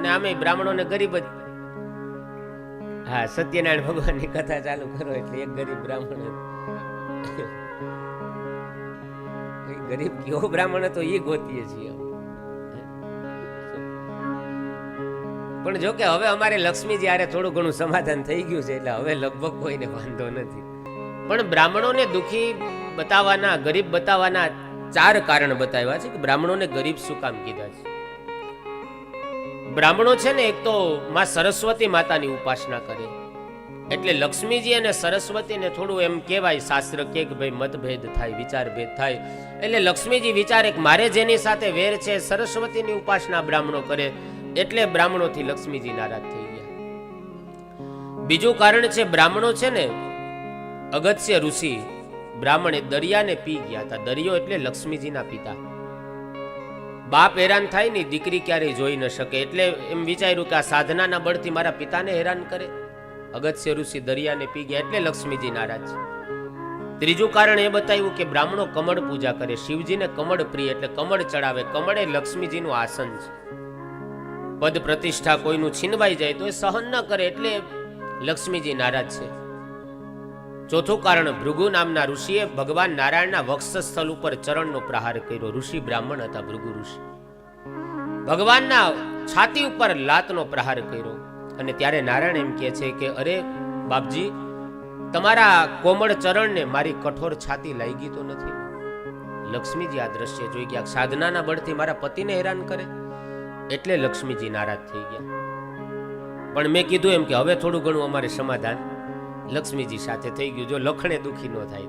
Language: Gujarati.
અને આમે બ્રાહ્મણોને ગરીબ જ. હા, સત્યનારાયણ ભગવાનની કથા ચાલુ કરો એટલે એક ગરીબ બ્રાહ્મણ હતો. ગરીબ કેવો બ્રાહ્મણ હતો એ ગોતીએ છીએ. પણ જો કે હવે અમારે લક્ષ્મીજી આરે થોડું ઘણું સમાધાન થઈ ગયું છે એટલે હવે લગભગ કોઈને વાંધો નથી. પણ બ્રાહ્મણોને દુખી બતાવવાના, ગરીબ બતાવવાના 4 કારણ બતાવ્યા છે કે બ્રાહ્મણોને ગરીબ શું કામ કીધા છે. બ્રાહ્મણો છે ને એક તો માં સરસ્વતી માતાની ઉપાસના કરે એટલે લક્ષ્મીજી અને સરસ્વતીને થોડું એમ કહેવાય, શાસ્ત્ર કે ભાઈ મતભેદ થાય, વિચાર ભેદ થાય એટલે લક્ષ્મીજી વિચારે કે મારે જેની સાથે વેર છે સરસ્વતીની ઉપાસના બ્રાહ્મણો કરે એટલે બ્રાહ્મણોથી લક્ષ્મીજી નારાજ થઈ ગયા. બીજું કારણ છે બ્રાહ્મણો છે ને, અગત્ય ઋષિ બ્રાહ્મણ એ દરિયાને પી ગયા હતા. દરિયો એટલે લક્ષ્મીજીના પિતા. બાપ હેરાન થાય ને દીકરી ક્યારેય જોઈ ન શકે એટલે એમ વિચાર્યું કે આ સાધનાના બળથી મારા પિતાને હેરાન કરે. અગત્ય ઋષિ દરિયાને પી ગયા એટલે લક્ષ્મીજી નારાજ છે. ત્રીજું કારણ એ બતાવ્યું કે બ્રાહ્મણો કમળ પૂજા કરે, શિવજીને કમળ પ્રિય એટલે કમળ ચડાવે. કમળ એ લક્ષ્મીજીનું આસન છે. પદ પ્રતિષ્ઠા કોઈનું છીનવાઈ જાય તો એ સહન ન કરે એટલે લક્ષ્મીજી નારાજ છે. ચોથું કારણ, ભૃગુ નામના ઋષિએ ભગવાન નારાયણના વક્ષસ્થળ ઉપર ચરણનો પ્રહાર કર્યો. ઋષિ બ્રાહ્મણ હતા ભૃગુ ઋષિ. ભગવાનના છાતી ઉપર લાતનો પ્રહાર કર્યો અને ત્યારે નારાયણ એમ કહે છે કે અરે બાપજી, તમારા કોમળ ચરણને મારી કઠોર છાતી લાગી તો નથી. લક્ષ્મીજી આ દ્રશ્ય જોઈ ગયા, સાધનાના બળથી મારા પતિને હેરાન કરે એટલે લક્ષ્મીજી નારાજ થઈ ગયા. પણ મેં કીધું એમ કે હવે થોડું ઘણું અમારે સમાધાન લક્ષ્મીજી સાથે થઈ ગયું, જો લખણે દુખી ન થાય.